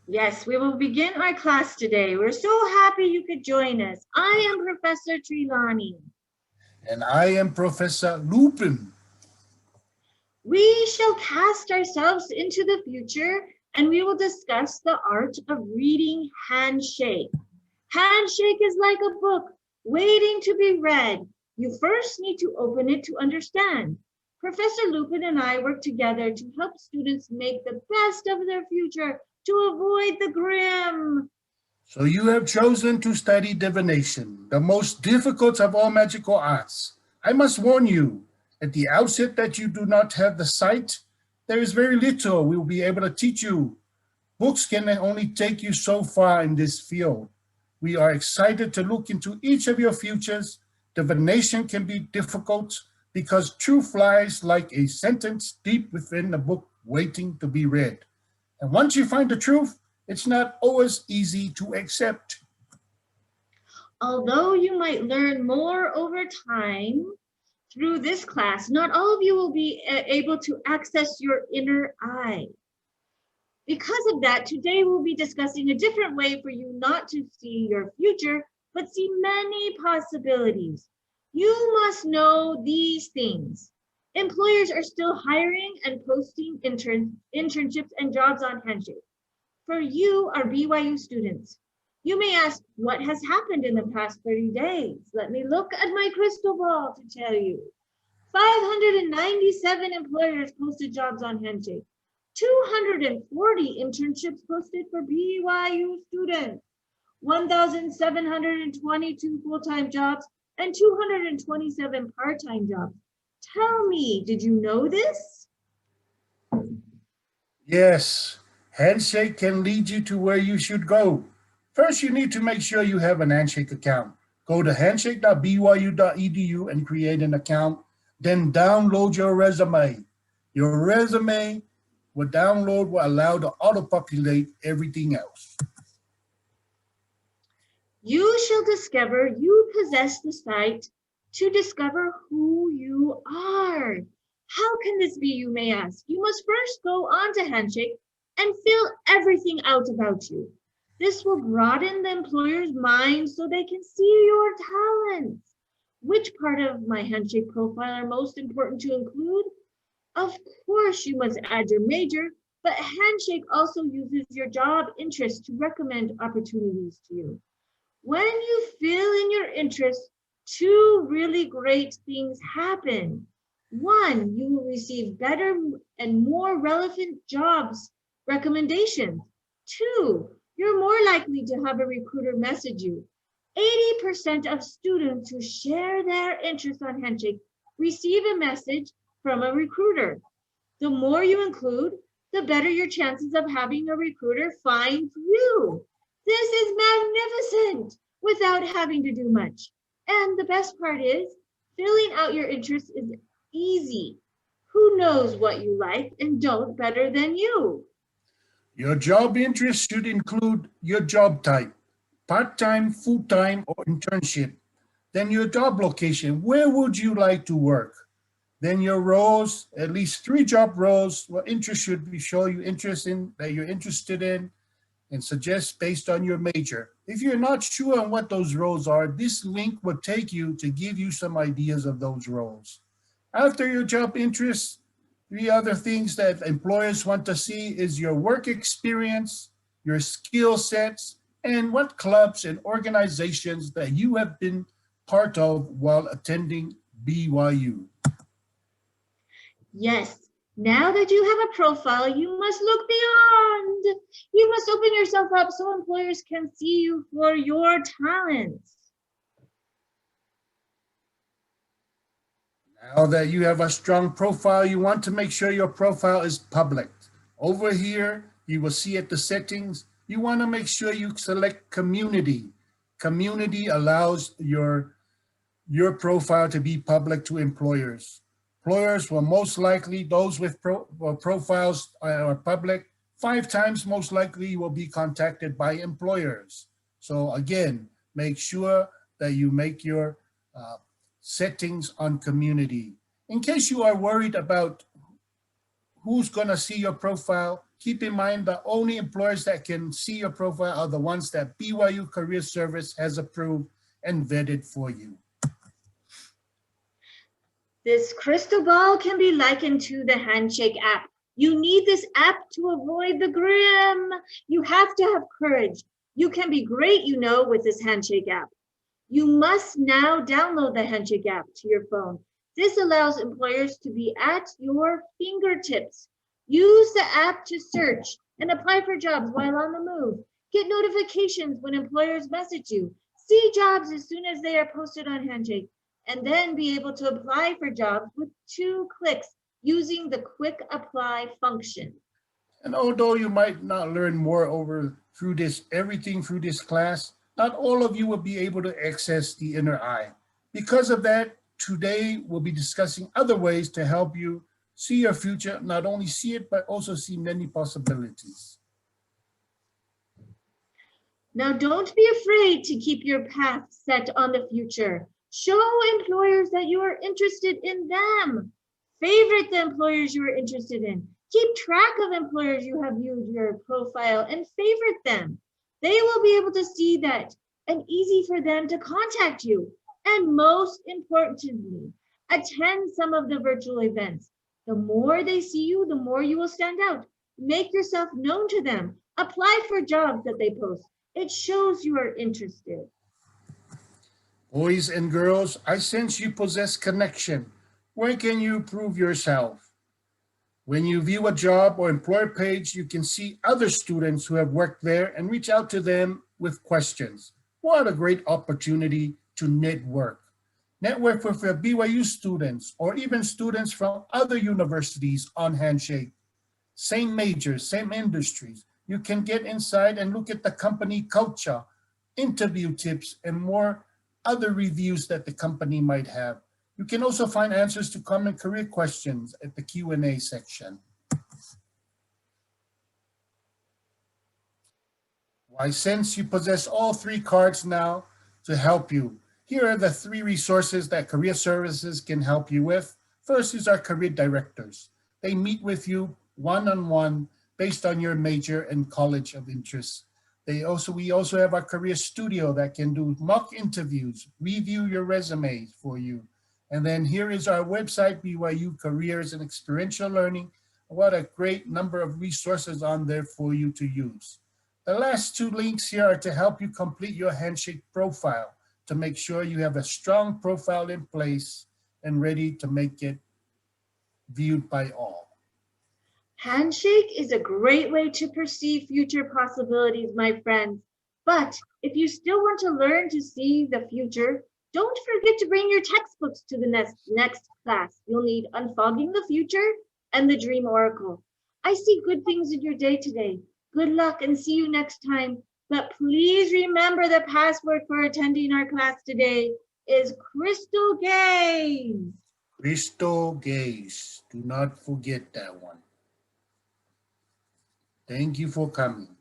Yes, we will begin our class today. We're so happy you could join us. I am Professor Trilani. And I am Professor Lupin. We shall cast ourselves into the future and we will discuss the art of reading Handshake. Handshake is like a book waiting to be read. You first need to open it to understand. Professor Lupin and I work together to help students make the best of their future to avoid the grim. So you have chosen to study divination, the most difficult of all magical arts. I must warn you at the outset that you do not have the sight. There is very little we will be able to teach you. Books can only take you so far in this field. We are excited to look into each of your futures. Divination can be difficult because truth lies like a sentence deep within the book waiting to be read. And once you find the truth, it's not always easy to accept. Although you might learn more over time through this class, not all of you will be able to access your inner eye. Because of that, today we'll be discussing a different way for you not to see your future, but see many possibilities. You must know these things. Employers are still hiring and posting internships and jobs on Handshake. For you, our BYU students, you may ask, what has happened in the past 30 days? Let me look at my crystal ball to tell you. 597 employers posted jobs on Handshake. 240 internships posted for BYU students. 1,722 full-time jobs and 227 part-time jobs. Tell me, did you know this? Yes, Handshake can lead you to where you should go. First, you need to make sure you have an Handshake account. Go to handshake.byu.edu and create an account. Then download your resume. Your resume will allow to auto-populate everything else. You shall discover you possess the sight to discover who you are. How can this be, you may ask? You must first go onto Handshake and fill everything out about you. This will broaden the employer's mind so they can see your talents. Which part of my Handshake profile are most important to include? Of course, you must add your major, but Handshake also uses your job interest to recommend opportunities to you. When you fill in your interests, two really great things happen. One, you will receive better and more relevant jobs recommendations. Two, you're more likely to have a recruiter message you. 80% of students who share their interest on Handshake receive a message from a recruiter. The more you include, the better your chances of having a recruiter find you. This is magnificent without having to do much. And the best part is, filling out your interests is easy. Who knows what you like and don't better than you? Your job interest should include your job type, part-time, full-time, or internship. Then your job location, where would you like to work? Then your roles, at least 3 job roles, what interest should be show you interest in that you're interested in and suggest based on your major. If you're not sure on what those roles are, this link will take you to give you some ideas of those roles. After your job interests, 3 other things that employers want to see is your work experience, your skill sets, and what clubs and organizations that you have been part of while attending BYU. Yes, now that you have a profile, you must look beyond. You must open yourself up so employers can see you for your talents. Now that you have a strong profile, you want to make sure your profile is public. Over here, you will see at the settings, you want to make sure you select community. Community allows your profile to be public to employers. Employers will most likely, those with profiles are public, 5 times most likely will be contacted by employers. So again, make sure that you make your settings on community. In case you are worried about who's going to see your profile, Keep in mind the only employers that can see your profile are the ones that BYU Career Service has approved and vetted for you. This crystal ball can be likened to the Handshake app. You need this app to avoid the grim. You have to have courage. You can be great, you know, with this Handshake app. You must now download the Handshake app to your phone. This allows employers to be at your fingertips. Use the app to search and apply for jobs while on the move. Get notifications when employers message you. See jobs as soon as they are posted on Handshake, and then be able to apply for jobs with 2 clicks using the quick apply function. And although you might not learn more everything through this class, not all of you will be able to access the inner eye. Because of that, today we'll be discussing other ways to help you see your future, not only see it, but also see many possibilities. Now, don't be afraid to keep your path set on the future. Show employers that you are interested in them. Favorite the employers you are interested in. Keep track of employers you have viewed your profile and favorite them. They will be able to see that and easy for them to contact you. And most importantly, attend some of the virtual events. The more they see you, the more you will stand out. Make yourself known to them. Apply for jobs that they post. It shows you are interested. Boys and girls, I sense you possess connection. Where can you prove yourself? When you view a job or employer page, you can see other students who have worked there and reach out to them with questions. What a great opportunity to network. Network with your BYU students or even students from other universities on Handshake. Same majors, same industries. You can get inside and look at the company culture, interview tips, and more other reviews that the company might have. You can also find answers to common career questions at the Q&A section. I sense you possess all 3 cards now to help you. Here are the 3 resources that Career Services can help you with. First is our career directors. They meet with you one-on-one based on your major and college of interest. We also have our career studio that can do mock interviews, review your resume for you. And then here is our website, BYU Careers and Experiential Learning. What a great number of resources on there for you to use. The last 2 links here are to help you complete your Handshake profile to make sure you have a strong profile in place and ready to make it viewed by all. Handshake is a great way to perceive future possibilities, my friends. But if you still want to learn to see the future, don't forget to bring your textbooks to the next class. You'll need Unfogging the Future and the Dream Oracle. I see good things in your day today. Good luck and see you next time. But please remember the password for attending our class today is Crystal Gaze. Crystal Gaze. Do not forget that one. Thank you for coming.